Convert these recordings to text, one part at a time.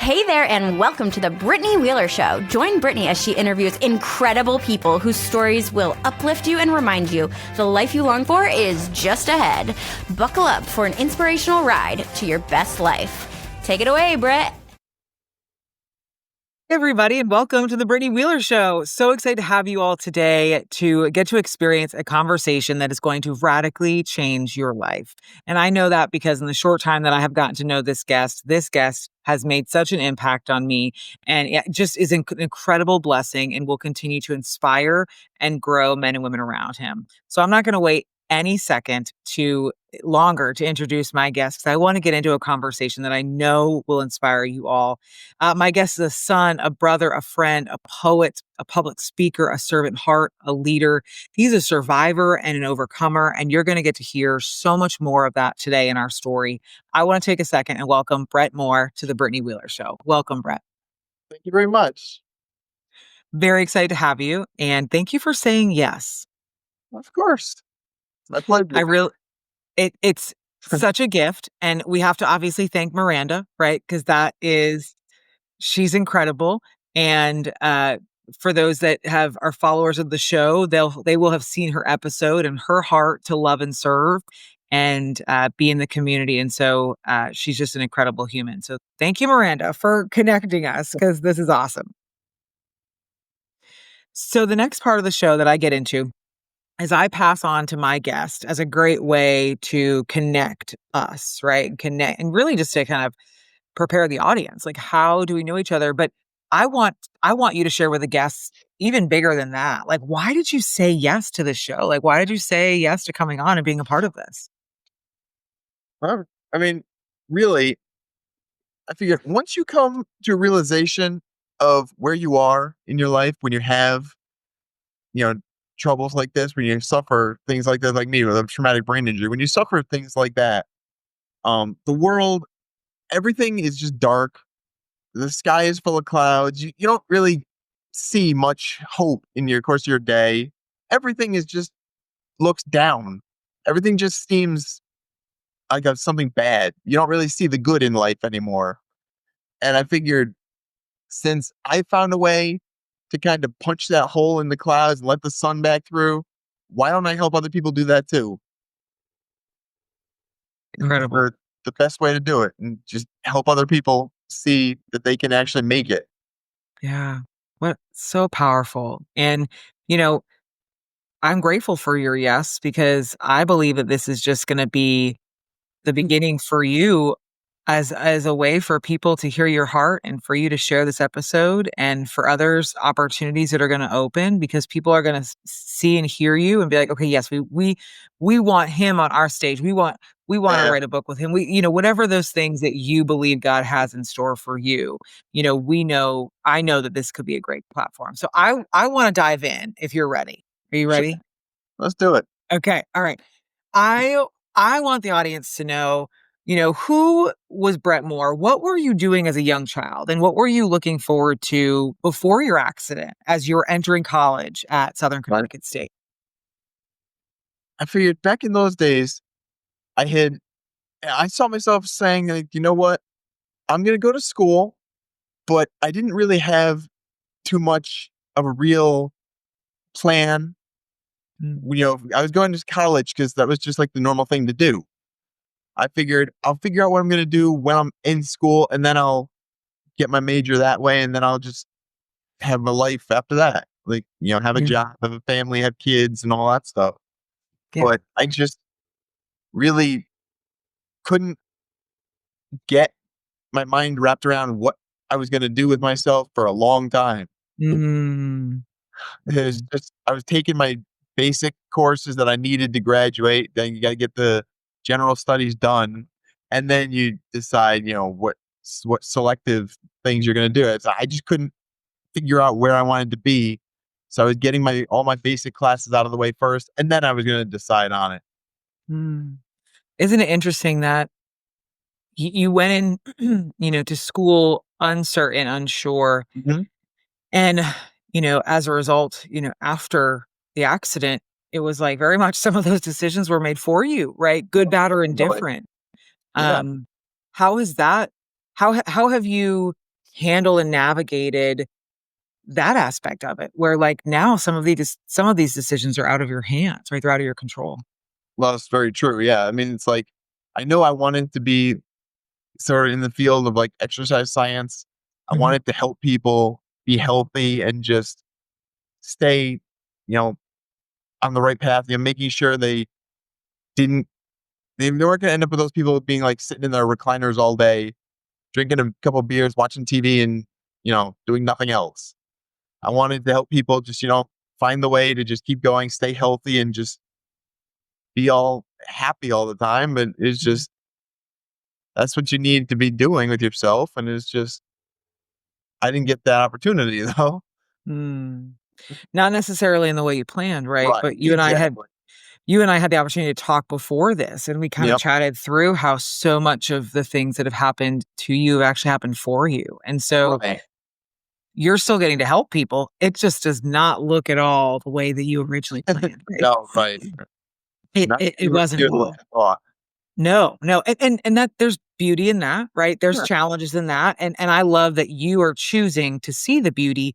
Hey there, and welcome to the Brittany Wheeler Show. Join Brittany as she interviews incredible people whose stories will uplift you and remind you the life you long for is just ahead. Buckle up for an inspirational ride to your best life. Take it away, Britt. Hey everybody, and welcome to the Brittany Wheeler Show. So excited to have you all today to get to experience a conversation that is going to radically change your life. And I know that because in the short time that I have gotten to know this guest has made such an impact on me, and it just is an incredible blessing and will continue to inspire and grow men and women around him. So I'm not going to wait any second longer to introduce my guest, because I want to get into a conversation that I know will inspire you all. My guest is a son, a brother, a friend, a poet, a public speaker, a servant heart, a leader. He's a survivor and an overcomer, and you're going to get to hear so much more of that today in our story. I want to take a second and welcome Brett Moore to the Brittany Wheeler Show. Welcome, Brett. Thank you very much. Very excited to have you, and thank you for saying yes. Of course. My pleasure. It's such a gift, and we have to obviously thank Miranda, right? Because she's incredible. And for those that are followers of the show, they will have seen her episode and her heart to love and serve and be in the community. And so she's just an incredible human. So thank you, Miranda, for connecting us, because this is awesome. So the next part of the show that I get into is I pass on to my guest as a great way to connect us, right? And really just to kind of prepare the audience. Like, how do we know each other? But I want you to share with the guests even bigger than that. Like, why did you say yes to the show? Like, why did you say yes to coming on and being a part of this? I mean, really, I figured once you come to a realization of where you are in your life, when you have, troubles like this, when you suffer things like that, like me with a traumatic brain injury, when you suffer things like that, the world, everything is just dark. The sky is full of clouds. You don't really see much hope in your course of your day. Everything is just looks down. Everything just seems like something bad. You don't really see the good in life anymore. And I figured, since I found a way to kind of punch that hole in the clouds and let the sun back through, why don't I help other people do that too? Incredible. Or the best way to do it, and just help other people see that they can actually make it. Yeah. What so powerful. And, I'm grateful for your yes, because I believe that this is just going to be the beginning for you as a way for people to hear your heart and for you to share this episode, and for others opportunities that are going to open, because people are going to see and hear you and be like, okay, yes, we want him on our stage. We want to write a book with him. Whatever those things that you believe God has in store for you, I know that this could be a great platform. So I want to dive in if you're ready. Are you ready? Sure. Let's do it. Okay. All right. I want the audience to know, who was Brett Moore? What were you doing as a young child? And what were you looking forward to before your accident as you were entering college at Southern Connecticut State? I figured back in those days, I saw myself saying, like, you know what? I'm going to go to school, but I didn't really have too much of a real plan. I was going to college because that was just like the normal thing to do. I figured I'll figure out what I'm going to do when I'm in school, and then I'll get my major that way, and then I'll just have a life after that. Like, have a job, have a family, have kids, and all that stuff. Yeah. But I just really couldn't get my mind wrapped around what I was going to do with myself for a long time. Mm. It was just, I was taking my basic courses that I needed to graduate. Then you got to get the general studies done, and then you decide, what selective things you're going to do. I just couldn't figure out where I wanted to be, so I was getting all my basic classes out of the way first, and then I was going to decide on it. Isn't it interesting that you went in, to school uncertain, unsure, and as a result, after the accident, it was like very much some of those decisions were made for you, right? Good, bad, or indifferent. Yeah. How is that? How have you handled and navigated that aspect of it, where like now some of these decisions are out of your hands, right? They're out of your control. Well, that's very true. Yeah. I mean, it's like, I know I wanted to be sort of in the field of like exercise science. I Mhm. wanted to help people be healthy and just stay, you know, on the right path, making sure didn't, they weren't going to end up with those people being like sitting in their recliners all day, drinking a couple beers, watching TV and, doing nothing else. I wanted to help people just, find the way to just keep going, stay healthy and just be all happy all the time. But it's Mhm. just, that's what you need to be doing with yourself. And it's just, I didn't get that opportunity though. Mm. Not necessarily in the way you planned, right? Right. But Exactly. you and I had the opportunity to talk before this, and we kind of Yep. chatted through how so much of the things that have happened to you have actually happened for you. And so Right. you're still getting to help people. It just does not look at all the way that you originally planned, right? No, right. It Not it, it you wasn't you at all. thought. No, no. And that there's beauty in that, right? There's Sure. challenges in that. And I love that you are choosing to see the beauty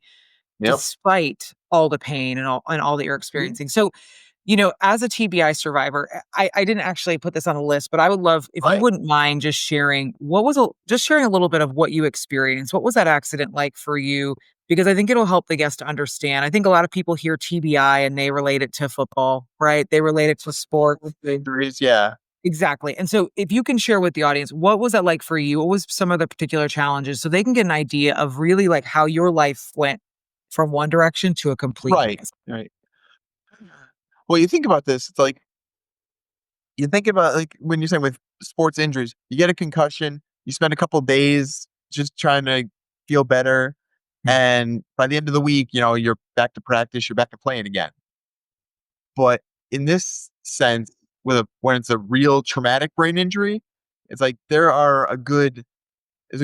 Yep. despite all the pain and all that you're Mhm. experiencing. So, as a TBI survivor, I didn't actually put this on a list, but I would love if you Right. wouldn't mind just sharing a little bit of what you experienced. What was that accident like for you? Because I think it'll help the guest to understand. I think a lot of people hear TBI and they relate it to football, right? They relate it to sport. Injuries, yeah. Exactly. And so if you can share with the audience, what was that like for you? What was some of the particular challenges so they can get an idea of really like how your life went from one direction to a complete Right. opposite? Right. Well, you think about this, it's like you think about like when you're saying with sports injuries, you get a concussion, you spend a couple days just trying to feel better. Mm. And by the end of the week, you're back to practice, you're back to playing again. But in this sense, when it's a real traumatic brain injury, it's like there's a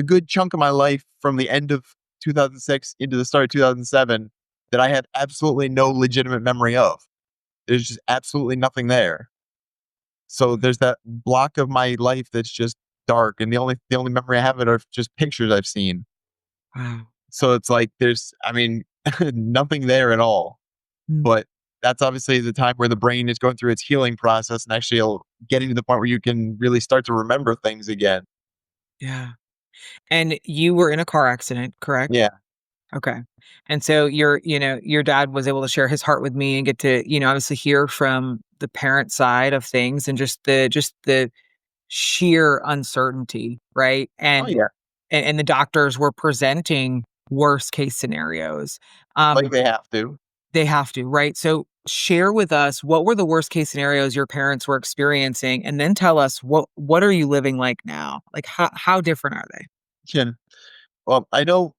good chunk of my life from the end of 2006 into the start of 2007 that I have absolutely no legitimate memory of. There's just absolutely nothing there. So there's that block of my life that's just dark, and the only memory I have it are just pictures I've seen. Wow. So it's like I mean, nothing there at all. Mm. But that's obviously the time where the brain is going through its healing process and actually getting to the point where you can really start to remember things again. Yeah. And you were in a car accident, correct? Yeah. Okay. And so your dad was able to share his heart with me and get to, obviously hear from the parent side of things and just the sheer uncertainty, right? Oh yeah. And the doctors were presenting worst case scenarios. Like Um, they have to. they have to, right? So share with us what were the worst case scenarios your parents were experiencing, and then tell us what are you living like now? Like how different are they? Can Well, I know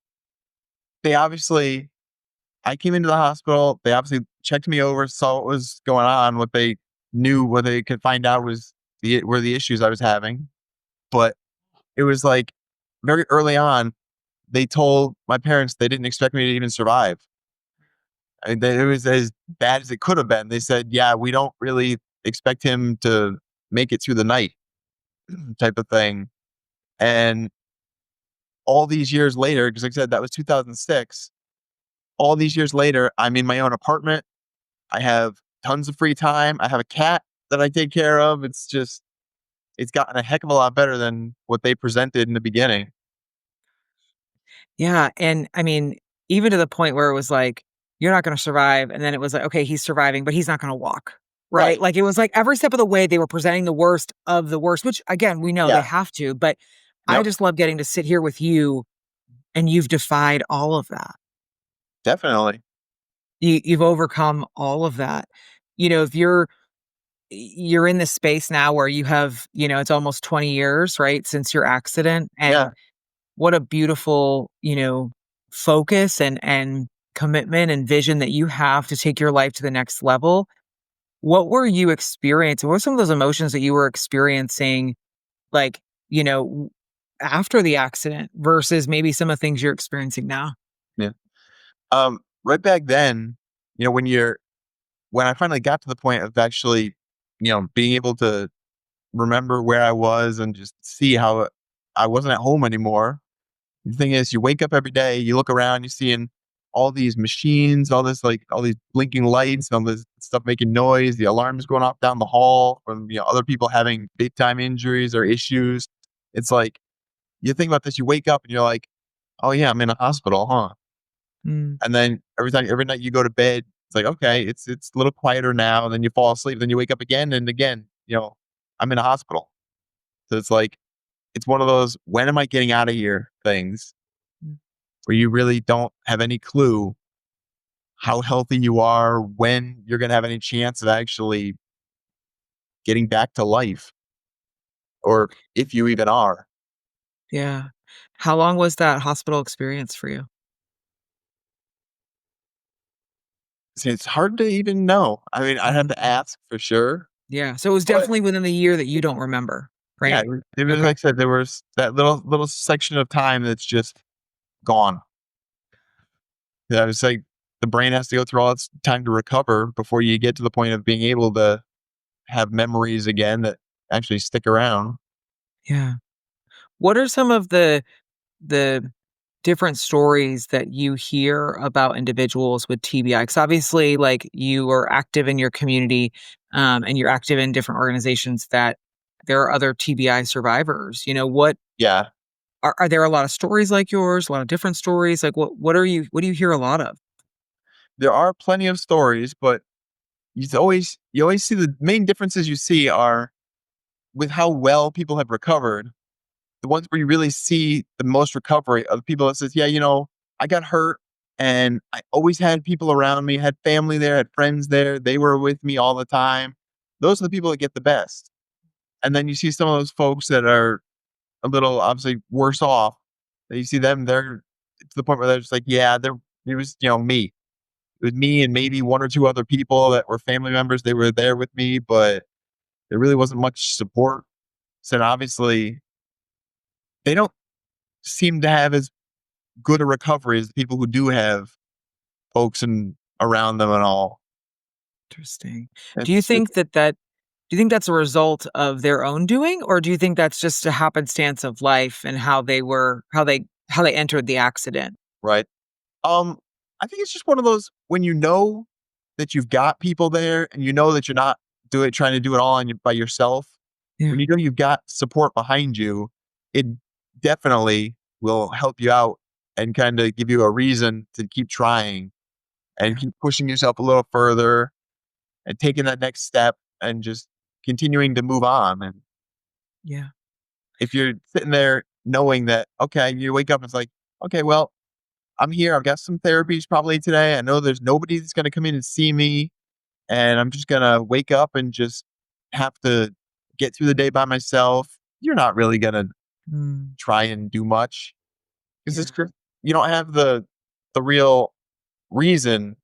they obviously I came into the hospital, they obviously checked me over, saw what was going on, what they could find out was were the issues I was having. But it was like very early on, they told my parents they didn't expect me to even survive. It was as bad as it could have been. They said, "Yeah, we don't really expect him to make it through the night," type of thing. And all these years later, because like I said, that was 2006. All these years later, I'm in my own apartment. I have tons of free time. I have a cat that I take care of. It's gotten a heck of a lot better than what they presented in the beginning. Yeah, and I mean, even to the point where it was like, "You're not gonna survive," and then it was like, "Okay, he's surviving, but he's not gonna walk." Right? Right. Like, it was like every step of the way, they were presenting the worst of the worst, which again, we know they Yeah. have to, but I Yep. just love getting to sit here with you, and you've defied all of that. Definitely. You've overcome all of that. If you're in this space now where you have, it's almost 20 years, right, since your accident, Yeah. and what a beautiful, focus and commitment and vision that you have to take your life to the next level. What were you experiencing? What were some of those emotions that you were experiencing, like, you know, w- after the accident versus maybe some of the things you're experiencing now? Yeah. Right back then, when I finally got to the point of actually, being able to remember where I was and just see how I wasn't at home anymore. The thing is, you wake up every day, you look around, you're seeing all these machines, all this like all these blinking lights, all this stuff making noise. The alarms going off down the hall from other people having big time injuries or issues. It's like you think about this, you wake up and you're like, oh yeah, I'm in a hospital, huh? Mm, And then every night you go to bed, it's like, okay, it's a little quieter now. And then you fall asleep. Then you wake up again and again, I'm in a hospital. So it's like it's one of those when am I getting out of here things mm. where you really don't have any clue how healthy you are, when you're gonna have any chance of actually getting back to life, or if you even are. Yeah. How long was that hospital experience for you? See, it's hard to even know. I mean, I'd have Mhm. to ask for sure, Yeah, so it was but definitely within the year that you don't remember, yeah, right? it was Okay. like I said, there was that little section of time that's just gone. Yeah, it's like the brain has to go through all its time to recover before you get to the point of being able to have memories again that actually stick around. Yeah. What are some of the different stories that you hear about individuals with TBI? Because obviously, like, you are active in your community, and you're active in different organizations that there are other TBI survivors. What Yeah, are there a lot of stories like yours? A lot of different stories? Like, what do you hear a lot of? there are plenty of stories, but you always see the main differences you see are with how well people have recovered. The ones where you really see the most recovery are the people that says, "Yeah, I got hurt and I always had people around me, had family there, had friends there. They were with me all the time." Those are the people that get the best. And then you see some of those folks that are a little obviously worse off. That you see them, they're to the point where they're just like, "Yeah, it was, me. It was me and maybe one or two other people that were family members. They were there with me, but there really wasn't much support." So obviously, they don't seem to have as good a recovery as the people who do have folks and around them and all. Interesting. Do you It's think do you think that's a result of their own doing, or do you think that's just a happenstance of life and how they entered the accident? right. Um, I think it's just one of those when you know that you've got people there and you know that you're not trying to do it all by yourself. When Yeah, you know you've got support behind you, it definitely will help you out and kind of give you a reason to keep trying and yeah, keep pushing yourself a little further and taking that next step and just continuing to move on. And yeah, if you're sitting there knowing that, okay, you wake up and it's like, okay, well, I'm here. I've got some therapies probably today. I know there's nobody that's going to come in and see me. And I'm just going to wake up and just have to get through the day by myself. You're not really going to mm, try and do much because yeah, you don't have the real reason.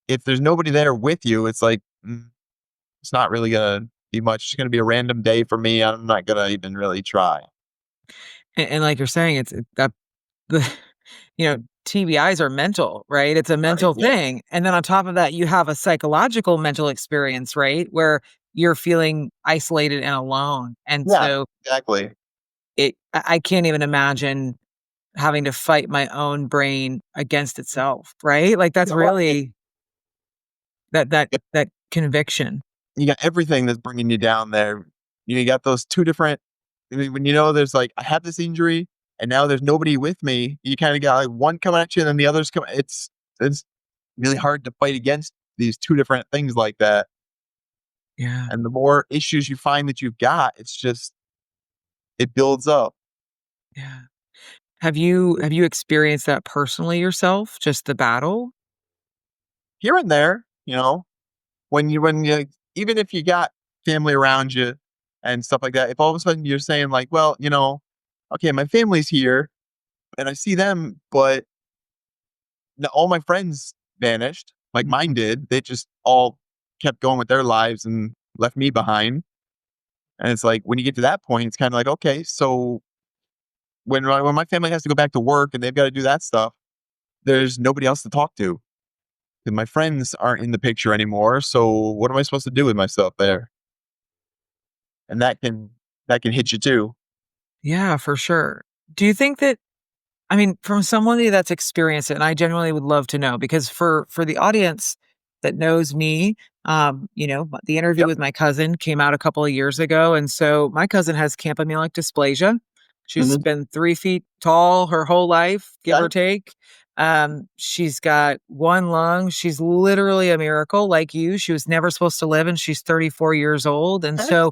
If there's nobody there with you, it's like, it's not really going to be much. It's going to be a random day for me. I'm not going to even really try. and like you're saying, that the TBIs are mental, right? It's a Right. mental Yeah. thing, and then on top of that, you have a psychological mental experience, right? Where you're feeling isolated and alone, and Yeah. so Exactly. I can't even imagine having to fight my own brain against itself, right? Like, that's Yeah, well, really that conviction. you got everything that's bringing you down there. You got those two different. I mean, when you know there's like I have this injury and now there's nobody with me, you kind of got like one coming at you and then the others come. It's really hard to fight against these two different things like that. Yeah, And the more issues you find that you've got, it's just it builds up yeah. Have you experienced that personally yourself, just the battle? here and there. When you even if you got family around you and stuff like that, if all of a sudden you're saying like, well, okay, my family's here and I see them, but all my friends vanished, like Mm, mine did. They just all kept going with their lives and left me behind. And it's like when you get to that point, it's kind of like, okay, so when my family has to go back to work and they've got to do that stuff, there's nobody else to talk to. And my friends aren't in the picture anymore. So what am I supposed to do with myself there? And that can hit you too. yeah, for sure. Do you think that I mean, from somebody that's experienced it, and I genuinely would love to know because for the audience that knows me, the interview Yep. with my cousin came out a couple of years ago, and so my cousin has campomelic dysplasia. She's Hmm. been 3 feet tall her whole life, give Okay. or take. She's got one lung. She's literally a miracle, like you. She was never supposed to live, and she's 34 years old, and Okay. so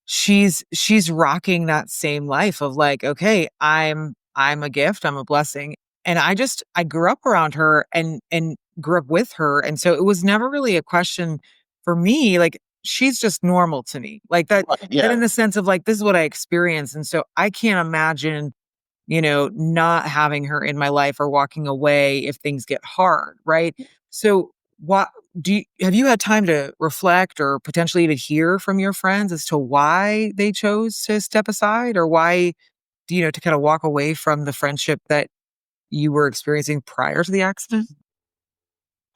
she's rocking that same life of like, okay, I'm a gift, I'm a blessing. And I grew up around her and grew up with her. And so it was never really a question for me. Like she's just normal to me. Like Right. that in Yeah. the sense of like this is what I experienced. And so I can't imagine, not having her in my life or walking away if things get hard, right? So what have you had time to reflect or potentially even hear from your friends as to why they chose to step aside or why, to kind of walk away from the friendship that you were experiencing prior to the accident?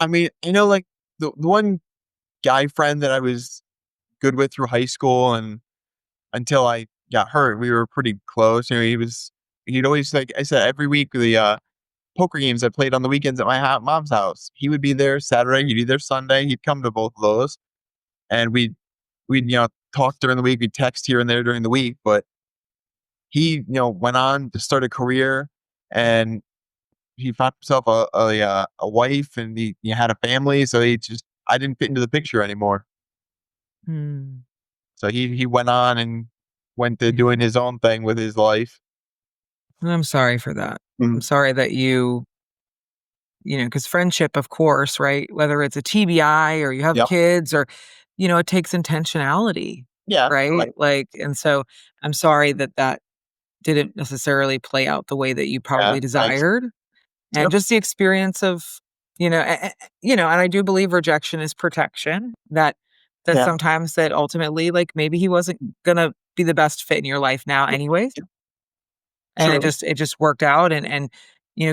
I mean, like the one guy friend that I was good with through high school and until I got hurt, we were pretty close. He'd always, like I said, every week, the poker games I played on the weekends at my mom's house. He would be there Saturday, he'd be there Sunday. He'd come to both of those, and we'd talk during the week. We'd text here and there during the week, but he went on to start a career, and he found himself a wife, and he had a family. So I didn't fit into the picture anymore. Hmm. So he went on and went to Yeah. doing his own thing with his life. And I'm sorry for that. I'm Mhm. sorry that because friendship, of course, right? Whether it's a TBI or you have Yep. kids or, it takes intentionality, Yeah. right? Right. Like, and so I'm sorry that that didn't necessarily play out the way that you Yeah. probably Thanks. desired. And Yep. just the experience of, and I do believe rejection is protection. That Yeah. sometimes that ultimately, like maybe he wasn't gonna be the best fit in your life now, anyways. And it True. just worked out and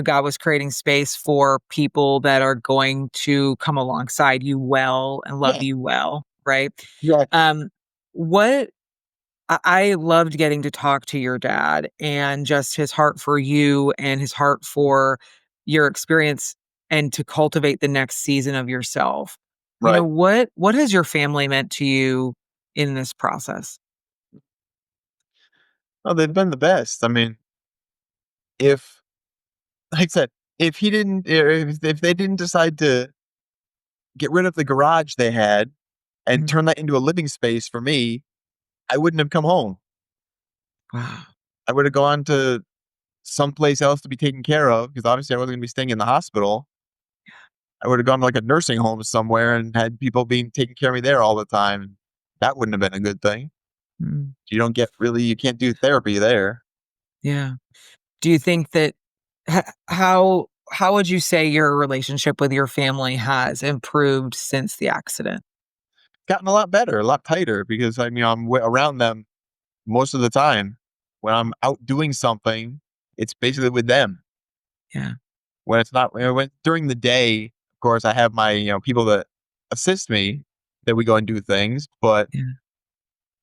God was creating space for people that are going to come alongside you well and love Yeah. you well, right? Yeah. Um, what I loved getting to talk to your dad and just his heart for you and his heart for your experience and to cultivate the next season of yourself. Right. What has your family meant to you in this process? Oh, they've been the best. I mean, if like I said, if they didn't decide to get rid of the garage they had and Mhm. turn that into a living space for me, I wouldn't have come home. Wow. I would have gone to someplace else to be taken care of because obviously I wasn't going to be staying in the hospital. I would have gone to like a nursing home somewhere and had people being taking care of me there all the time. That wouldn't have been a good thing. Mm, You can't do therapy there. yeah. Do you think that how would you say your relationship with your family has improved since the accident? Gotten a lot better, a lot tighter because around them most of the time. When I'm out doing something, it's basically with them. Yeah. When it's not, when during the day, of course, I have my people that assist me that we go and do things. But Yeah.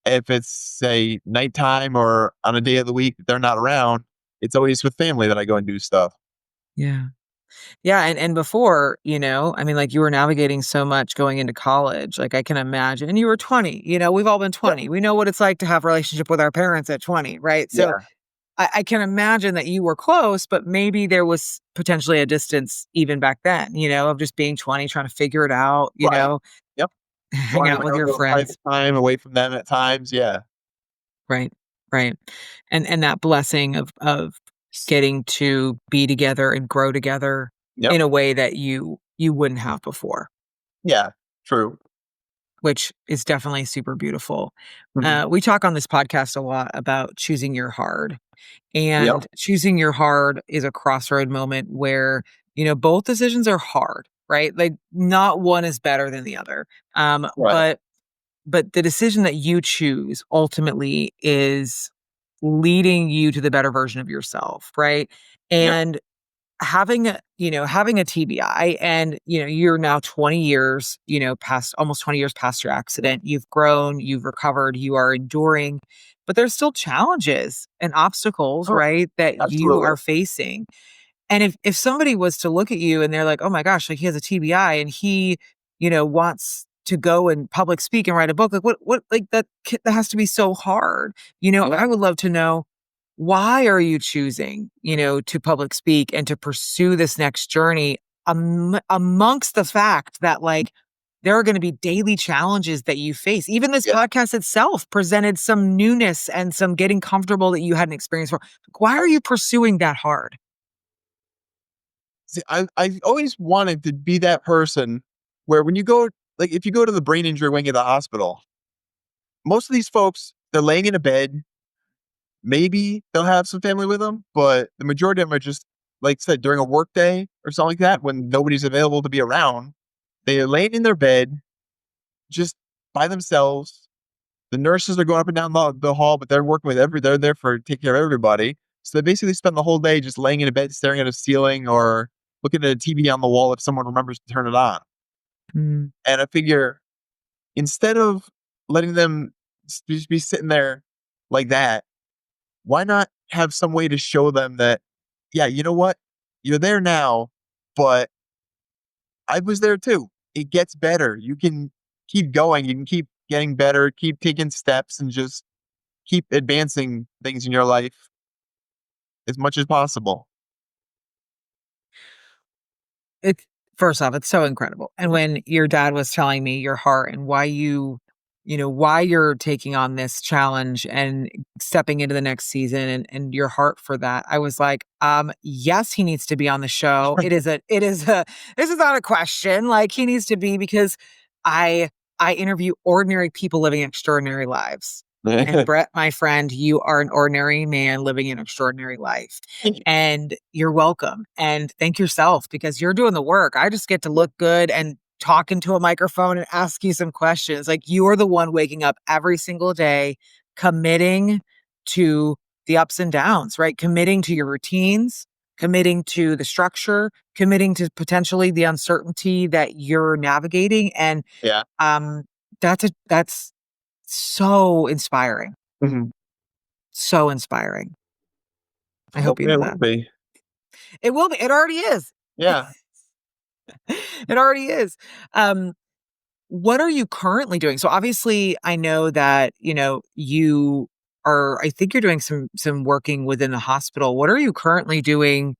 if it's say nighttime or on a day of the week that they're not around, it's always with family that I go and do stuff. Yeah. Yeah, and before, I mean, like, you were navigating so much going into college, like, I can imagine and you were 20, we've all been Yep. 20. We know what it's like to have a relationship with our parents at 20, right? So, Yeah. I can imagine that you were close, but maybe there was potentially a distance even back then, of just being 20, trying to figure it out, Right. Yep. hang Wanting out my with own your little private friends. time away from them at times. Yeah. Right, right. And that blessing of getting to be together and grow together Yep. in a way that you wouldn't have before, Yeah. True. which is definitely super beautiful. Mhm. We talk on this podcast a lot about choosing your hard, Yep. and choosing your hard is a crossroad moment where, both decisions are hard, right? Like, not one is better than the other. Right. But the decision that you choose ultimately is leading you to the better version of yourself, right? Yep. And having a TBI and, you're now 20 years, past almost 20 years past your accident. You've grown, you've recovered, you are enduring, but there's still challenges and obstacles, Oh, right, that you absolutely. are facing. And if somebody was to look at you and they're like, "Oh my gosh, like he has a TBI and he, wants to go and public speak and write a book," like what like that has to be so hard. Yeah. I would love to know, why are you choosing, to public speak and to pursue this next journey, amongst the fact that, like, there are going to be daily challenges that you face. Even this Yeah. podcast itself presented some newness and some getting comfortable that you hadn't experienced before. Why are you pursuing that hard? See, I've always wanted to be that person where when you go, like, if you go to the brain injury wing of the hospital, most of these folks, they're laying in a bed. Maybe they'll have some family with them, but the majority of them are just, like I said, during a work day or something like that, when nobody's available to be around, they're laying in their bed just by themselves. The nurses are going up and down the hall, but they're working with they're there for take care of everybody. So they basically spend the whole day just laying in a bed, staring at a ceiling or looking at a TV on the wall if someone remembers to turn it on. Mm, And I figure instead of letting them just be sitting there like that, why not have some way to show them that, yeah, you know what? You're there now, but I was there too. It gets better. You can keep going. You can keep getting better, keep taking steps, and just keep advancing things in your life as much as possible. it's first off, it's so incredible. And when your dad was telling me your heart and why you're taking on this challenge and stepping into the next season and your heart for that, I was like, yes, he needs to be on the show. This is not a question. Like, he needs to be, because I I interview ordinary people living extraordinary lives. And Brett, my friend, you are an ordinary man living an extraordinary life. And you're welcome. And thank yourself, because you're doing the work. I just get to look good and talk into a microphone and ask you some questions. Like, you're the one waking up every single day, committing to the ups and downs, right? Committing to your routines, committing to the structure, committing to potentially the uncertainty that you're navigating. And Yeah. um that's so inspiring. Mhm. So inspiring. I hope you Hopefully know it that. will be. It will be. It already is. Yeah. It already is. Um, what are you currently doing? So obviously I know that, you I think you're doing some working within the hospital. What are you currently doing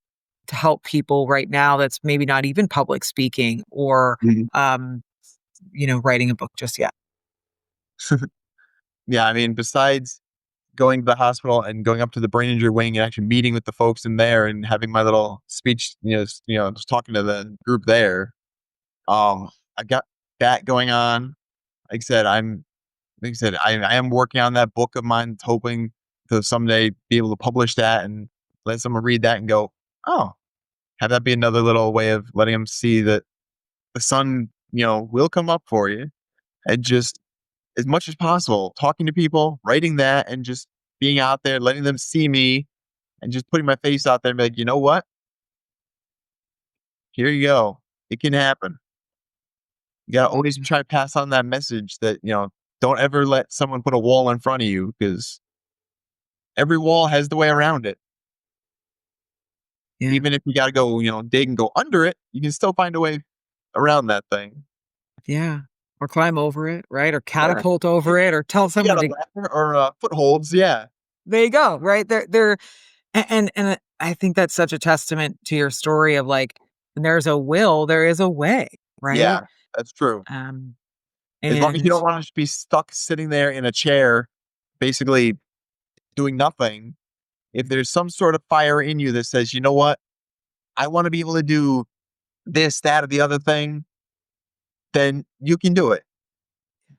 to help people right now that's maybe not even public speaking or Mhm. um, writing a book just yet? Yeah, I mean, besides going to the hospital and going up to the brain injury wing and actually meeting with the folks in there and having my little speech, just talking to the group there. I got that going on. Like I said, I am working on that book of mine, hoping to someday be able to publish that and let someone read that and go, oh, have that be another little way of letting them see that the sun, will come up for you. And just as much as possible, talking to people, writing that, and just being out there, letting them see me, and just putting my face out there and be like, you know what? Here you go. It can happen. You gotta always try to pass on that message that, don't ever let someone put a wall in front of you, because every wall has the way around it. Yeah. Even if you gotta go, dig and go under it, you can still find a way around that thing. Yeah. Or climb over it, right? Or Yeah. catapult over it, or tell You someone got a to. ladder or footholds, yeah. There you go, right? And I think that's such a testament to your story of, like, when there's a will, there is a way, right? Yeah, that's true. Um, As long as you and don't wanna just be stuck sitting there in a chair, basically doing nothing, if there's some sort of fire in you that says, "You know what? I wanna be able to do this, that, or the other thing," then you can do it.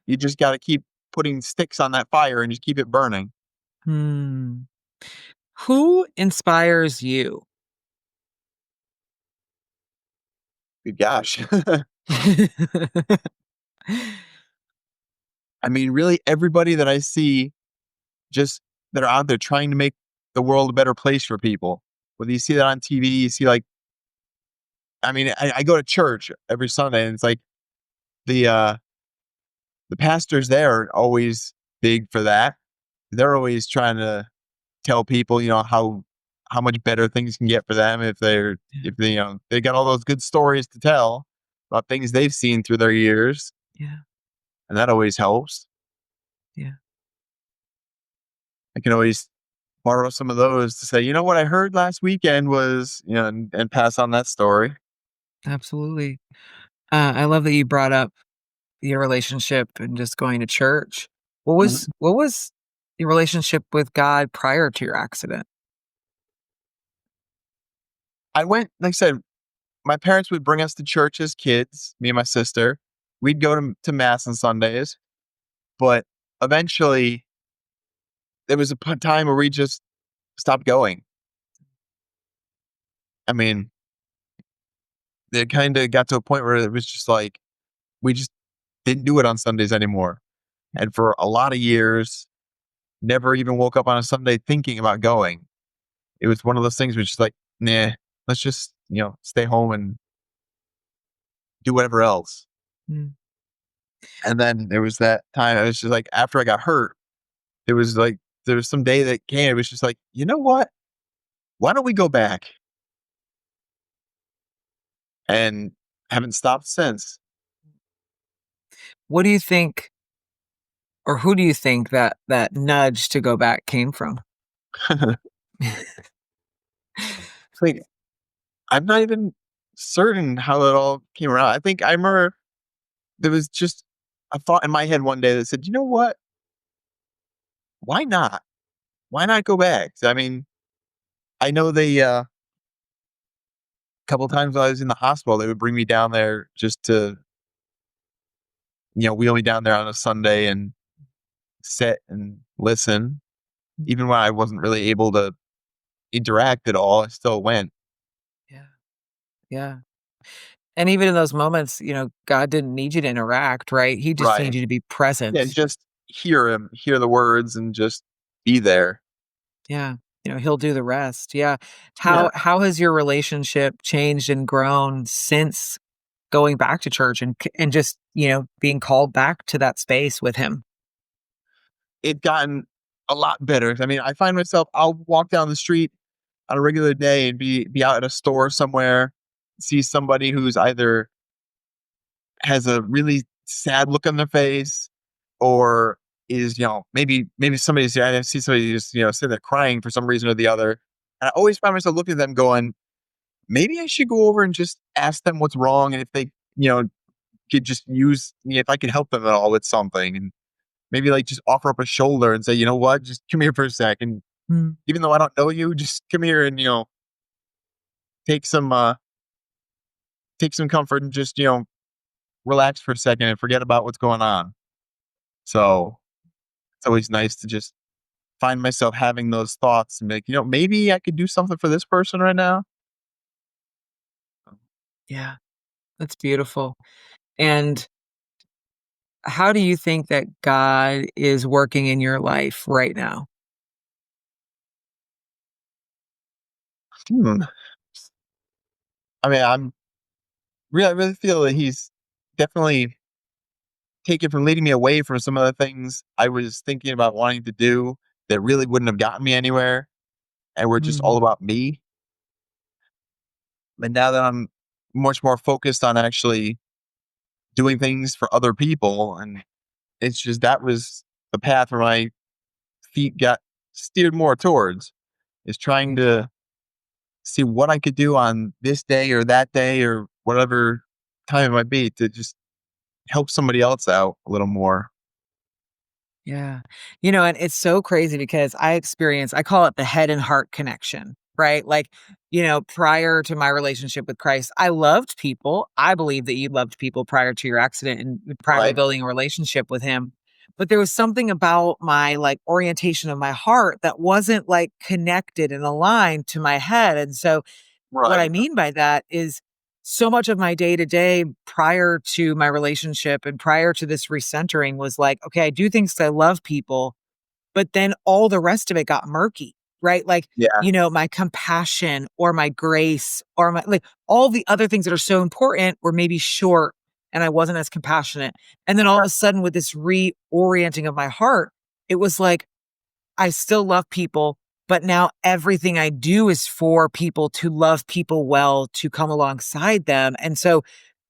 You just gotta keep putting sticks on that fire and just keep it burning. hmm, who inspires you? Good gosh. I mean, really everybody that I see just that are out there trying to make the world a better place for people. Whether you see that on TV, you see, like, I mean, I go to church every Sunday, and it's like the uh the pastors there are always big for that. They're always trying to tell people, how much better things can get for them Yeah. if they, they got all those good stories to tell about things they've seen through their years, Yeah. and that always helps. Yeah. I can always borrow some of those to say, what I heard last weekend was, and pass on that story. Absolutely. I love that you brought up your relationship and just going to church. Mhm. What was your relationship with God prior to your accident? I went, like I said, my parents would bring us to church as kids, me and my sister. We'd go to mass on Sundays, but eventually there was a time where we just stopped going. I mean, it kind of got to a point where it was just like we just didn't do it on Sundays anymore. And for a lot of years, never even woke up on a Sunday thinking about going. It was one of those things where it's just like, nah, let's just, stay home and do whatever else. Mm. And then there was that time, it was just like after I got hurt, it was like there was some day that came, it was just like, you know what? Why don't we go back? And haven't stopped since. What do you think, or who do you think that nudge to go back came from? It's like I'm not even certain how it all came around. I think I remember there was just a thought in my head one day that said, you know what? Why not? Why not go back? I mean, I know they couple times while I was in the hospital, they would bring me down there just to, wheel me down there on a Sunday and sit and listen. Even when I wasn't really able to interact at all, I still went. Yeah. Yeah. And even in those moments, God didn't need you to interact, right? He just needed Right. you to be Yeah. present. Just hear him, hear the words and just be there. Yeah. He'll do the rest. Yeah. Yeah. How has your relationship changed and grown since going back to church and just, being called back to that space with him? It gotten a lot better. I mean, I find myself, I'll walk down the street on a regular day and be out at a store somewhere, see somebody who's either has a really sad look on their face or is, maybe somebody's, I see somebody just, sitting there crying for some reason or the other. And I always find myself looking at them going, maybe I should go over and just ask them what's wrong. And if they, could just use, if I could help them at all with something and maybe like just offer up a shoulder and say, you know what, just come here for a second. Mm. Even though I don't know you, just come here and, take some, uh, take some comfort and just, relax for a second and forget about what's going on. So it's always nice to just find myself having those thoughts and be like, maybe I could do something for this person right now. Yeah. That's beautiful. And how do you think that God is working in your life right now? Hmm. I mean, I really feel that he's definitely taken from leading me away from some of the things I was thinking about wanting to do that really wouldn't have gotten me anywhere and were just all Mm. about me. And now that I'm much more focused on actually doing things for other people, and it's just that was the path where my feet got steered more towards is trying to see what I could do on this day or whatever time it might be to just help somebody else out a little more. Yeah. And it's so crazy because I call it the head and heart connection, right? Like, prior to my relationship with Christ, I loved people. I believe that you loved people prior to your accident and prior to Right. building a relationship with him. But there was something about my like orientation of my heart that wasn't like connected and aligned to my head. And so what I Right. mean by that is so much of my day to day prior to my relationship and prior to this recentering was like, okay, I do things 'cause I love people, but then all the rest of it got murky. right? Like, Yeah. my compassion or my grace or my, like, all the other things that are so important were maybe short and I wasn't as compassionate. And then all of a sudden, with this reorienting of my heart, it was like, I still love people, but now everything I do is for people, to love people well, to come alongside them. And so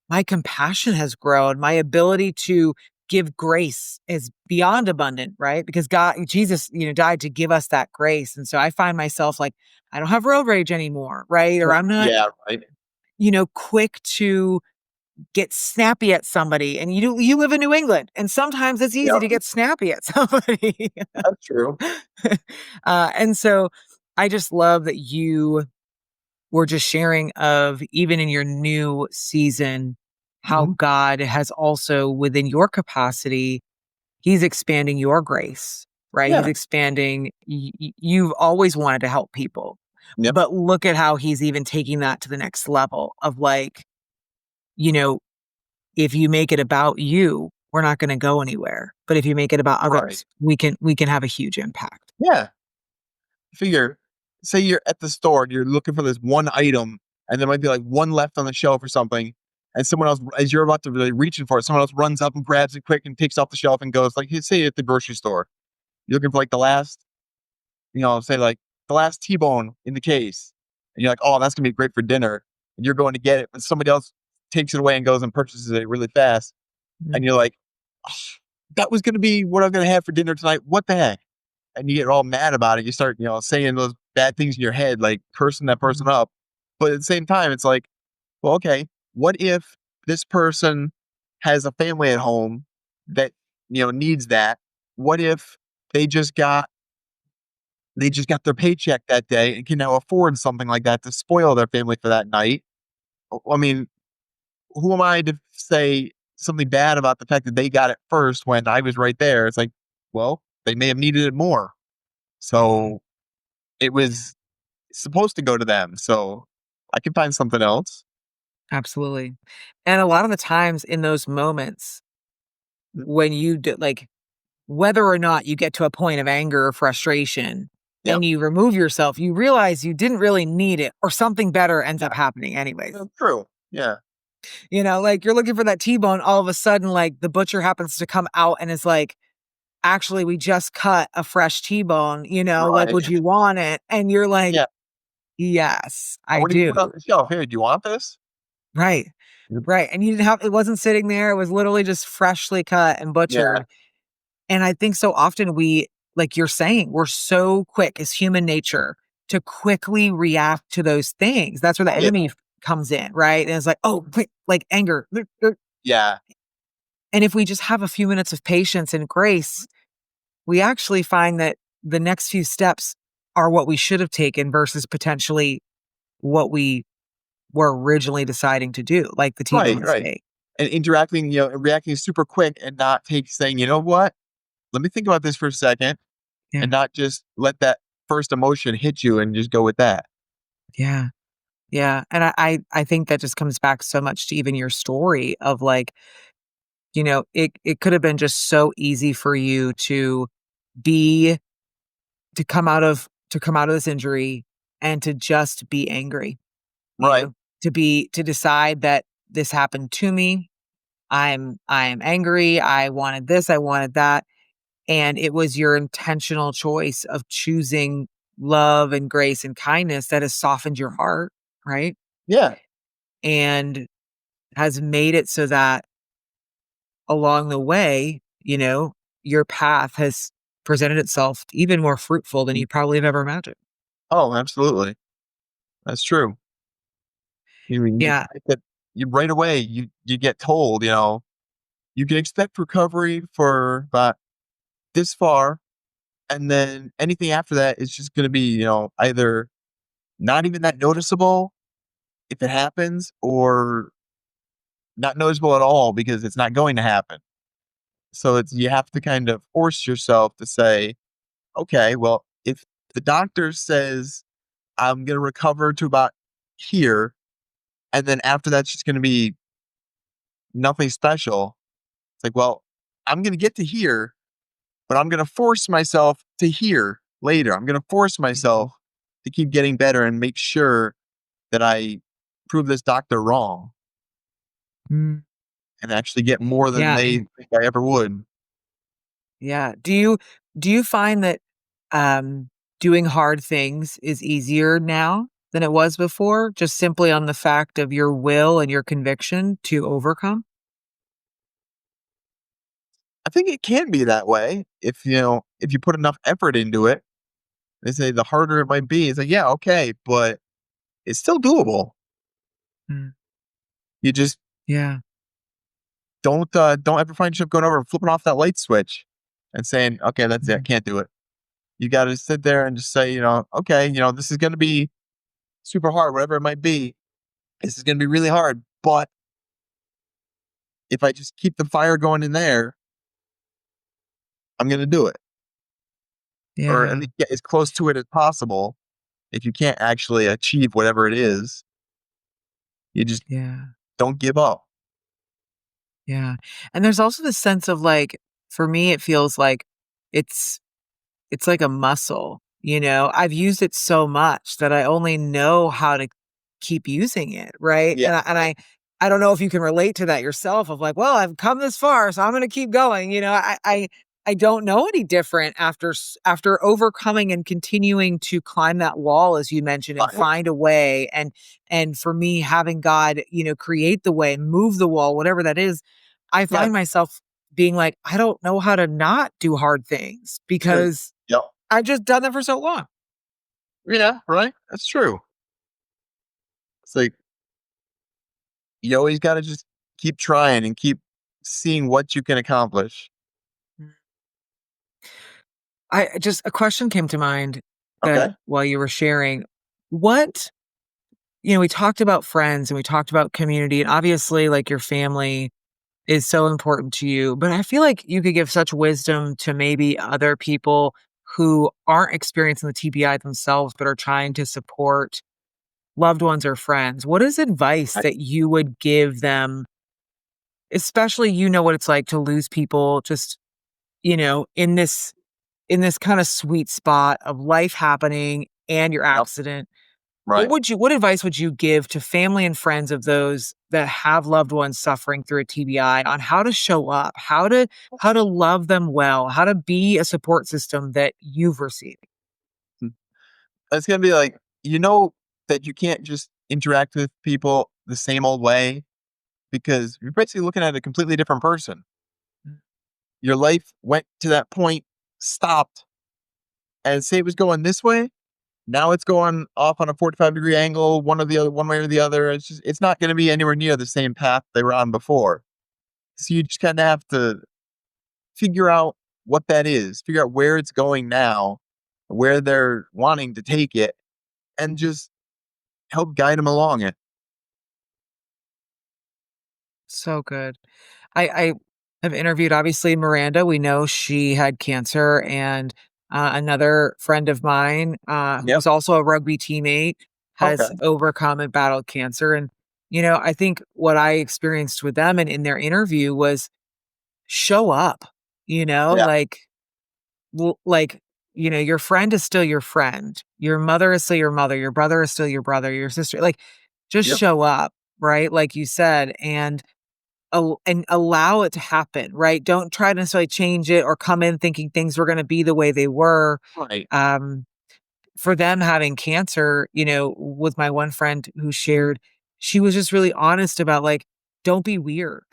my compassion has grown. My ability to give grace is beyond abundant, right? Because Jesus, died to give us that grace. And so I find myself like, I don't have road rage anymore, right? Or I'm not, Yeah. Right. quick to get snappy at somebody. And you live in New England, and sometimes it's easy Yep. to get snappy at somebody. That's true. And so I just love that you were just sharing of, even in your new season, how Hmm. God has also, within your capacity, He's expanding your grace, right? He's Yeah. expanding. You've always wanted to help people, Yep. but look at how He's even taking that to the next level of like, you know, if you make it about you, we're not going to go anywhere. But if you make it about Right. others, we can have a huge impact. Yeah. Figure, say you're at the store and you're looking for this one item, and there might be like one left on the shelf or something, and someone else, as you're about to really reaching for it, someone else runs up and grabs it quick and takes it off the shelf and goes, like, say at the grocery store, you're looking for like the last, say like the last T-bone in the case, and you're like, oh, that's gonna be great for dinner, and you're going to get it, but somebody else takes it away and goes and purchases it really fast, Mm. and you're like, "Oh, that was gonna be what I'm gonna have for dinner tonight. What the heck?" And you get all mad about it. You start, saying those bad things in your head, like cursing that person Mhm. up. But at the same time, it's like, well, okay, what if this person has a family at home that, needs that? What if they just got their paycheck that day and can now afford something like that to spoil their family for that night? I mean, who am I to say something bad about the fact that they got it first when I was right there? It's like, well, they may have needed it more. So it was supposed to go to them, so I can find something else. Absolutely. And a lot of the times in those moments Mm. when you do, like, whether or not you get to a point of anger or frustration Yep, and you remove yourself, you realize you didn't really need it, or something better ends up happening anyways. that's true. Yeah, Like, you're looking for that T-bone, all of a sudden, like, the butcher happens to come out and is like, actually, we just cut a fresh T-bone, like, right. would you want it? And you're like, Yeah, yes, I I wouldn't even do. put it on the shelf. "Here, do you want this?" Right. Yep. Right. And you didn't have, it wasn't sitting there. It was literally just freshly cut and Yeah, butchered. And I think so often we, like you're saying, we're so quick as human nature to quickly react to those things. That's where the oh, yeah. enemy comes in, right? And it's like, oh, quick, like anger. Yeah, And if we just have a few minutes of patience and grace, we actually find that the next few steps are what we should have taken versus potentially what we were originally deciding to do, like the right, T-bone right. steak. And interacting, and reacting super quick and not saying, "You know what? Let me think about this for a second," Yeah. and not just let that first emotion hit you and just go with that. Yeah. Yeah. And I think that just comes back so much to even your story of like, it could have been just so easy for you be to come out of this injury and to just be angry, you Right. know, to decide that this happened to me. I am angry. I wanted this, I wanted that. And it was your intentional choice of choosing love and grace and kindness that has softened your heart, right? Yeah. And has made it so that along the way, your path has presented itself even more fruitful than Mm. you probably have ever imagined. Oh, absolutely. That's true. You mean Yeah. you right away, you get told, you can expect recovery for about this far, and then anything after that is just gonna be, either not even that noticeable if it happens, or not noticeable at all because it's not going to happen. So it's you have to kind of force yourself to say, "Okay, well, if the doctor says I'm gonna recover to about here, and then after that's just gonna be nothing special." It's like, well, I'm gonna get to here, but I'm gonna force myself to here. later. I'm going to force myself to keep getting better and make sure that I prove this doctor wrong Mm. and actually get more than Yeah, they and think I ever would. yeah. Do you find that um doing hard things is easier now than it was before, just simply on the fact of your will and your conviction to overcome? I think it can be that way if if you put enough effort into it. They say the harder it might be. It's like, yeah, okay, but it's still doable. Mm. You just Yeah. don't ever find yourself going over and flipping off that light switch and saying, okay, that's it, I Mm. can't do it. You got to sit there and just say, okay, this is going to be super hard, whatever it might be. This is going to be really hard, but if I just keep the fire going in there, I'm going to do it, or at Yeah. least get as close to it as possible. If you can't actually achieve whatever it is, you just Yeah. don't give up. Yeah. And there's also this sense of like, for me, it feels like it's it's like a muscle, you know? I've used it so much that I only know how to keep using it, right? Yeah, right. I don't know if you can relate to that yourself of like, well, I've come this far, so I'm gonna keep going. I don't know any different after overcoming and continuing to climb that wall, as you mentioned, and Right. find a way. And for me, having God, create the way, move the wall, whatever that is, I Yeah. find myself being like, I don't know how to not do hard things Sure. because Yep. I've just done that for so long. Yeah. Right. That's true. It's like you always got to just keep trying and keep seeing what you can accomplish. Mm. I just a question came to mind that Okay. while you were sharing, what we talked about friends and we talked about community, and obviously, like, your family is so important to you, but I feel like you could give such wisdom to maybe other people who aren't experiencing the TBI themselves, but are trying to support loved ones or friends. What is advice Right. that you would give them, especially what it's like to lose people just, in this kinda sweet spot of life happening and your Yep. accident? Right. What advice would you give to family and friends of those that have loved ones suffering through a TBI on how to show up, how to love them well, how to be a support system that you've received? Mm. It's gonna be like that you can't just interact with people the same old way because you're basically looking at a completely different person. Mm. Your life went to that point, stopped, and say it was going this way. Now it's going off on a 45-degree angle, one way or the other. It's not going to be anywhere near the same path they were on before. So you just kind of have to figure out what that is, figure out where it's going now, where they're wanting to take it, and just help guide them along it. So good. I have interviewed, obviously, Miranda. We know she had cancer, and another friend of mine, Yep. who's also a rugby teammate, Okay. has overcome and battled cancer. And I think what I experienced with them and in their interview was show up. Yeah. Like, like, your friend is still your friend, your mother is still your mother, your brother is still your brother, your sister. Like, just Yep. show up, right? Like you said, and allow it to happen, right? Don't try to necessarily change it or come in thinking things were gonna be the way they were. Right. Um, for them having cancer, with my one friend who shared, she was just really honest about, like, "Don't be weird."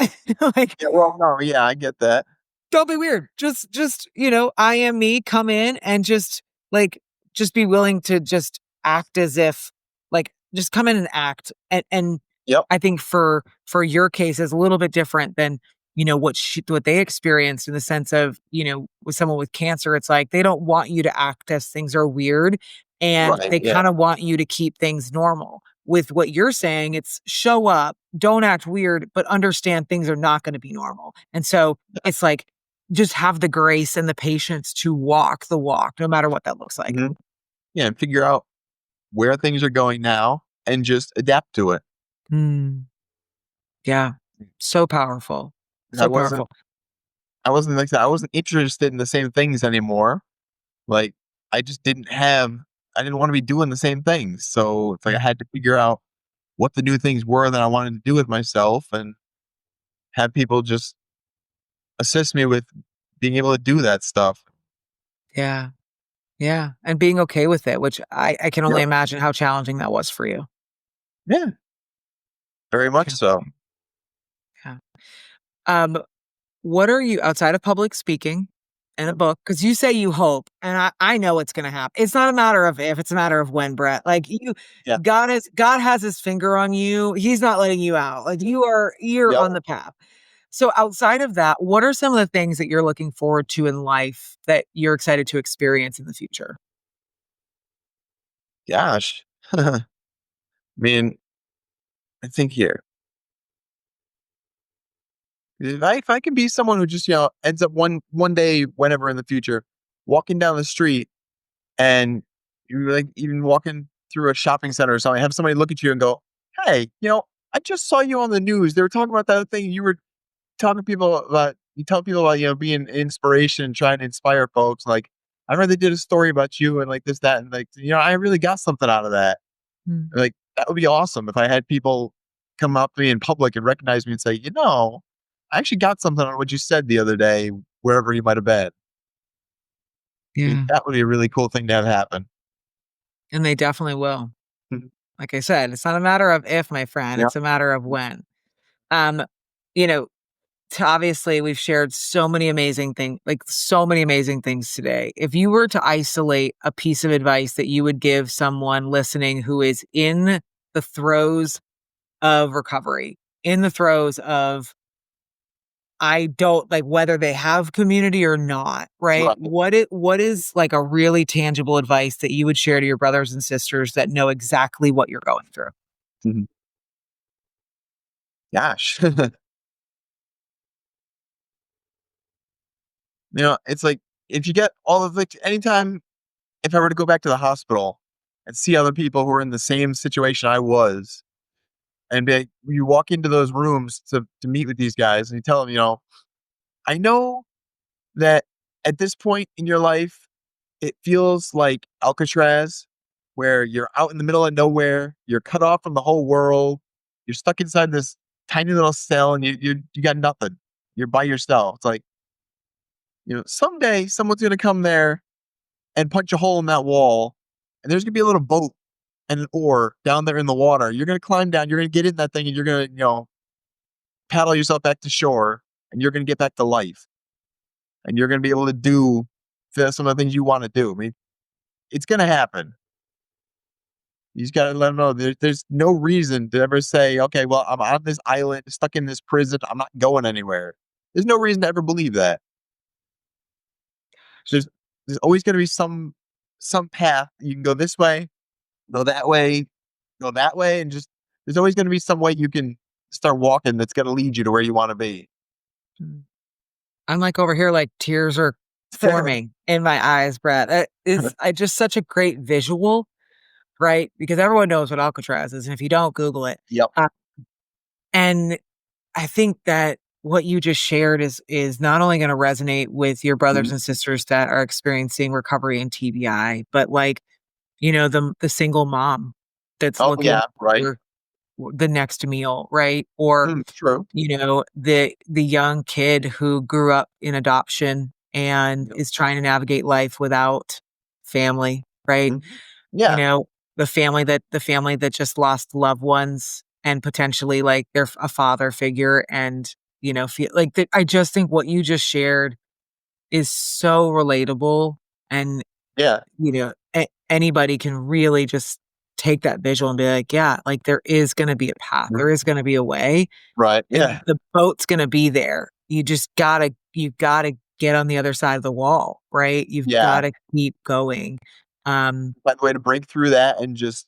Like, Yeah. Well, no. Yeah, I get that. don't be weird. Just, I am me, come in and like, just be willing to just act as if like, just come in and act. And Yep. I think for your case is a little bit different than, what they experienced in the sense of, with someone with cancer, it's like they don't want you to act as things are weird, and Right. they Yeah. kind of want you to keep things normal. With what you're saying, it's show up, don't act weird, but understand things are not going to be normal. And so it's like just have the grace and the patience to walk the walk, no matter what that looks like. Mhm. Yeah. And figure out where things are going now and just adapt to it. Mm, yeah. So powerful. I So wasn't powerful. I wasn't like that. I wasn't interested in the same things anymore. Like I just I didn't want to be doing the same things. So it's like I Mm. had to figure out what the new things were that I wanted to do with myself and have people just assist me with being able to do that stuff. Yeah. Yeah. And being okay with it, which I can only Yep. imagine how challenging that was for you. Yeah. Very much so. Challenging. Yeah. Um, what are you outside of public speaking and a Yep. book? Because you say you hope, and I know it's gonna happen. It's not a matter of if, it's a matter of when, Brett. Like you Yeah. God has his finger on you. He's not letting you out. Like you're Yep. on the path. So outside of that, what are some of the things that you're looking forward to in life that you're excited to experience in the future? Gosh. I mean, I think here. If I can be someone who just, ends up one day, whenever in the future, walking down the street and you like even walking through a shopping center or something, have somebody look at you and go, "Hey, I just saw you on the news. They were talking about that thing you were talking to people about. You tell people about being an inspiration, trying to inspire folks. Like I read they did a story about you and like this, that, and like I really got something out of that. Mm. Like that would be awesome if I had people come up to me in public and recognize me and say, I actually got something on what you said the other day, wherever you might have been. Yeah. That would be a really cool thing to have happen. And they definitely will. Mhm. Like I said, it's not a matter of if, my friend, Yeah. it's a matter of when. Um, you know, obviously we've shared so many amazing things today. If you were to isolate a piece of advice that you would give someone listening who is in the throes of recovery, in the throes of I don't like whether they have community or not, right? Right. What is like a really tangible advice that you would share to your brothers and sisters that know exactly what you're going through? Mhm. Gosh. It's like if you get all of like anytime if I were to go back to the hospital and see other people who are in the same situation I was, and you walk into those rooms to meet with these guys and you tell them, I know that at this point in your life, it feels like Alcatraz, where you're out in the middle of nowhere, you're cut off from the whole world, you're stuck inside this tiny little cell, and you got nothing. You're by yourself. It's like someday someone's gonna come there and punch a hole in that wall, and there's gonna be a little boat and an oar down there in the water. You're gonna climb down, you're gonna get in that thing, and you're gonna paddle yourself back to shore, and you're gonna get back to life, and you're gonna be able to do some of the things you want to do. I mean, it's gonna happen. You just gotta let them know there's no reason to ever say, okay, well, I'm on this island, stuck in this prison. I'm not going anywhere. There's no reason to ever believe that. There's there's always gonna be some path. You can go this way, go that way, go that way, and just there's always gonna be some way you can start walking that's gonna lead you to where you want to be. Mm. I'm like over here, like tears are forming in my eyes, Brett. It's I just such a great visual, right? Because everyone knows what Alcatraz is, and if you don't, Google it. Yep. Uh, and I think that what you just shared is not only going to resonate with your brothers Mhm. and sisters that are experiencing recovery and TBI, but like the single mom that's Oh looking yeah, right. for the next meal, right? Or True. the young kid who grew up in adoption and Yep. is trying to navigate life without family, right? Mhm. You Yeah. know, the family that just lost loved ones and potentially like they're a father figure and feel like that. I just think what you just shared is so relatable and Yeah. anybody can really just take that visual and be like, yeah, like there is going to be a path. Mhm. There is going to be a way Right. and Yeah. the boat's gonna be there. You gotta get on the other side of the wall, right? You've Yeah. gotta keep going. Um, Find a way to break through that and just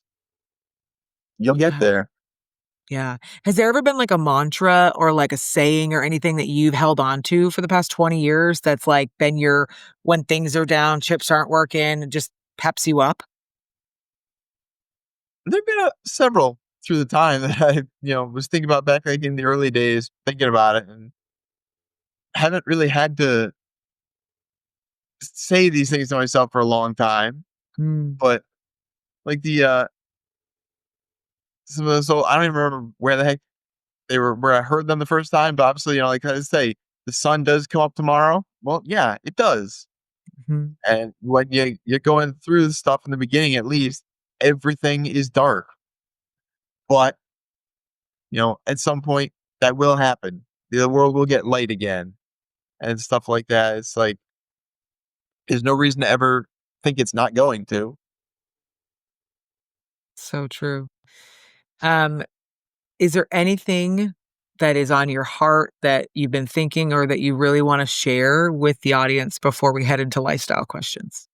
you'll get yeah, there. yeah. Has there ever been like a mantra or like a saying or anything that you've held on to for the past 20 years that's like been your when things are down, chips aren't working, it just peps you up? There've been several through the time that I, was thinking about back like in the early days, thinking about it, and haven't really had to say these things to myself for a long time, Mm, but like so I don't even remember where the heck they were, where I heard them the first time, but obviously, like I say, the sun does come up tomorrow. Well, yeah, it does. mhm. And when you're going through the stuff in the beginning, at least everything is dark. But at some point that will happen. The world will get light again and stuff like that. It's like there's no reason to ever think it's not going to. So true. Um, is there anything that is on your heart that you've been thinking or that you really wanna share with the audience before we head into lifestyle questions?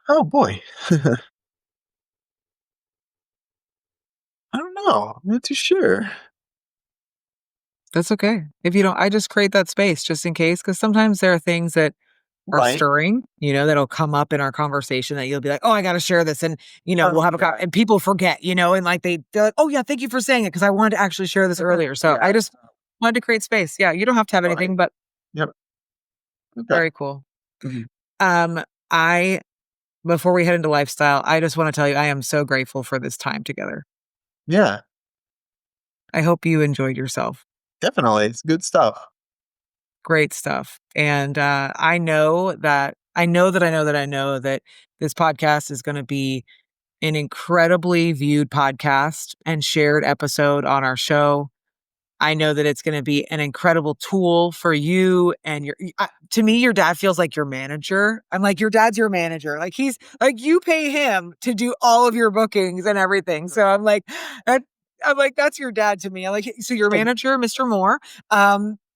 Oh boy, I don't know. I'm not too sure. That's okay. If you don't, I just create that space just in case, because sometimes there are things that are Right. stirring, that'll come up in our conversation that you'll be like, "Oh, I gotta share this," and, we'll have a Yeah. and people forget, and, like, they're like, "Oh, yeah, thank you for saying it because I wanted to actually share this earlier." So, I Yeah. just wanted to create space. Yeah, you don't have to have Right. anything, but Yep. Okay. very cool. Mhm. Um, I before we head into lifestyle, I just wanna tell you I am so grateful for this time together. Yeah. I hope you enjoyed yourself. Definitely. It's good stuff. Great stuff. And, I know that this podcast is gonna be an incredibly viewed podcast and shared episode on our show. I know that it's gonna be an incredible tool for you and to me, your dad feels like your manager. I'm like, "Your dad's your manager." Like, he's like, you pay him to do all of your bookings and everything. So that I'm like, "That's your dad to me." I'm like, "So your manager, Mr. Moore."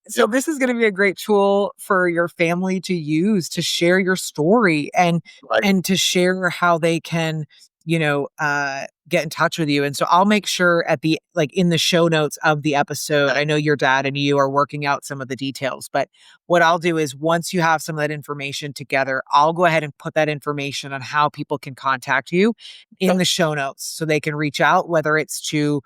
So Yep. this is gonna be a great tool for your family to use to share your story Right. and to share how they can, get in touch with you. And so I'll make sure in the show notes of the episode, I know your dad and you are working out some of the details, but what I'll do is once you have some of that information together, I'll go ahead and put that information on how people can contact you in Okay. the show notes so they can reach out, whether it's to,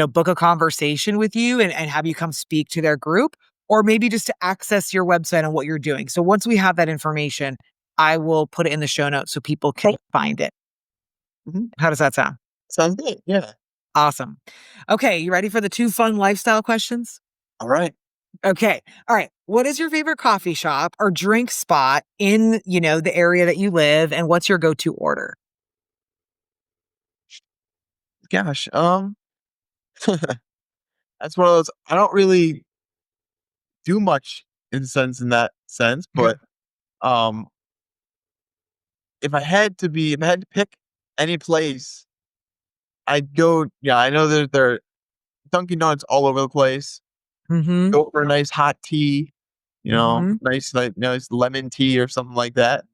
book a conversation with you and have you come speak to their group, or maybe just to access your website and what you're doing. So once we have that information, I will put it in the show notes so people can find it. Mhm. How does that sound? Sounds good. Yeah. Awesome. Okay, you ready for the 2 fun lifestyle questions? All right. Okay. All right. What is your favorite coffee shop or drink spot in, the area that you live, and what's your go-to order? Gosh. That's one of those. I don't really do much in that sense, but um, if I had to pick any place, I'd go. Yeah, I know there are Dunkin' Donuts all over the place. Mhm. Go for a nice hot tea. Mhm. Nice like nice lemon tea or something like that.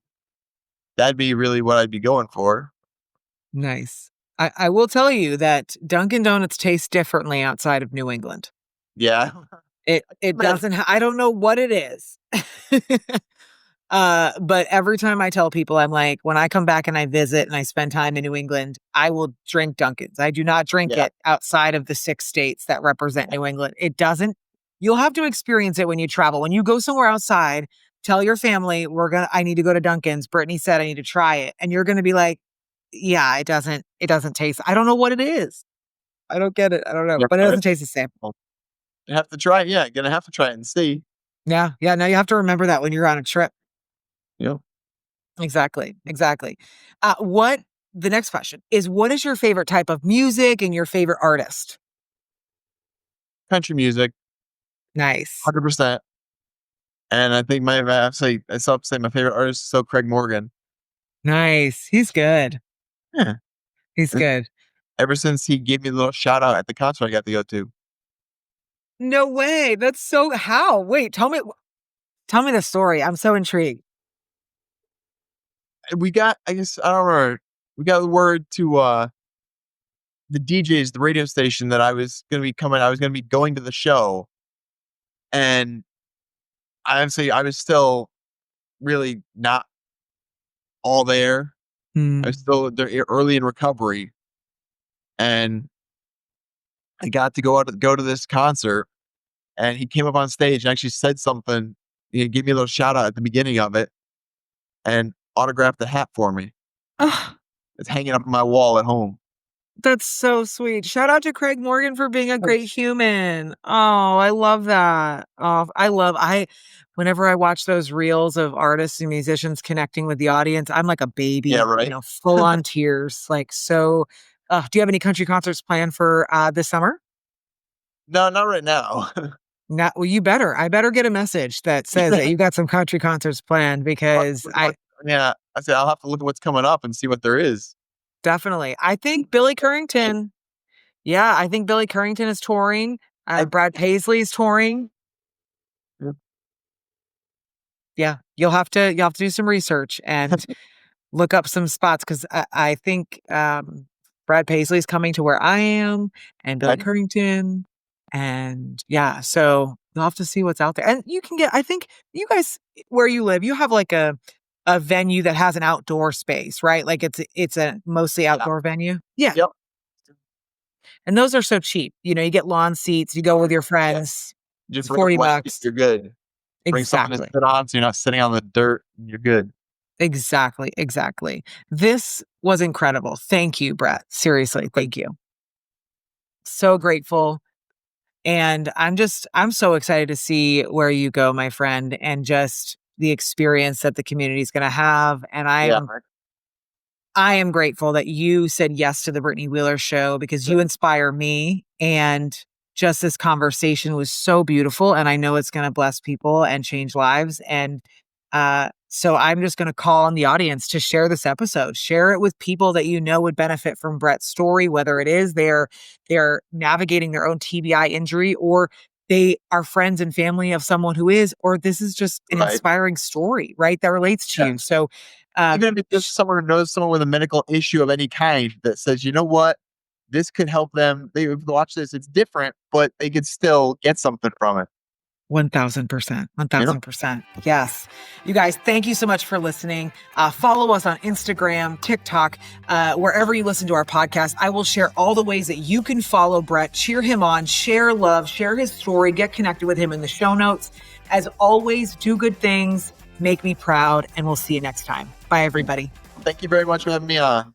That'd be really what I'd be going for. Nice. I will tell you that Dunkin' Donuts tastes differently outside of New England. Yeah. It Imagine. doesn't I don't know what it is. But every time I tell people, I'm like, when I come back and I visit and I spend time in New England, I will drink Dunkin's. I do not drink Yeah. it outside of the 6 states that represent New England. It doesn't You'll have to experience it when you travel. When you go somewhere outside, tell your family, I need to go to Dunkin's. Brittany said I need to try it. And you're gonna be like, yeah, it doesn't taste. I don't know what it is. I don't get it. I don't know, Yeah. but it doesn't taste the same. You have to try it. Yeah, gonna have to try it and see. Yeah. Yeah. Now you have to remember that when you're on a trip. You know, Exactly, exactly. What The next question is, what is your favorite type of music and your favorite artist? country music, Nice. 100%. And I think I still have to say my favorite artist is still Craig Morgan. Nice. He's good. Yeah. He's And good. ever since he gave me a little shout out at the concert I got to go to. No way. That's so how? Wait, tell me the story. I'm so intrigued. And we got, I guess, I don't remember. We got the word to the DJs, the radio station that I was gonna be going to the show. And I was still really not all there. I was Hmm. still there early in recovery. And I got to go to this concert, and he came up on stage and actually said something give me a little shout out at the beginning of it and autographed the hat for me. Oh, It's hanging up on my wall at home. that's so sweet. Shout out to Craig Morgan for being a great human. Oh, I love that. Oh, whenever I watch those reels of artists and musicians connecting with the audience, I'm like a Yeah, baby, right. full on tears. Like, so, do you have any country concerts planned for this summer? No, not right now. Not, well, you better. I better get a message that says that you got some country concerts planned because Yeah, I said I'll have to look at what's coming up and see what there is. definitely. I think Billy Currington. Yeah, I think Billy Currington is touring. I Brad Paisley is touring. Yeah. Yeah, you'll have to do some research and look up some spots because I think Brad Paisley is coming to where I am and Billy Okay. Currington, and yeah, so you'll have to see what's out there. And you can get. I think you guys where you live, you have like a venue that has an outdoor space, right? Like it's a mostly outdoor venue. Yeah, Yep. and those are so cheap. You get lawn seats. You go with your friends. Just It's bring a 40 blanket, bucks. you're good. Bring something to Exactly. sit on so you're not sitting on the dirt and you're good. Exactly. Exactly. This was incredible. Thank you, Brett. Seriously, thank you. So grateful. And I'm so excited to see where you go, my friend, and just the experience that the community is going to have. And Yeah. I am grateful that you said yes to the Brittany Wheeler show because you inspire me. And just this conversation was so beautiful. And I know it's going to bless people and change lives. And so I'm just going to call on the audience to share this episode, share it with people that would benefit from Brett's story, whether it is they're navigating their own TBI injury or they are friends and family of someone who is, or this is just an Right. inspiring story, right? That relates to Yeah. you. So, Even if it's just someone who knows someone with a medical issue of any kind that says, you know what, this could help them. They watch this, it's different, but they could still get something from it. 1000%. You know? 1000%. Yes. You guys, thank you so much for listening. Follow us on Instagram, TikTok, wherever you listen to our podcast. I will share all the ways that you can follow Brett, cheer him on, share love, share his story, get connected with him in the show notes. As always, do good things, make me proud, and we'll see you next time. Bye, everybody. Thank you very much for having me on.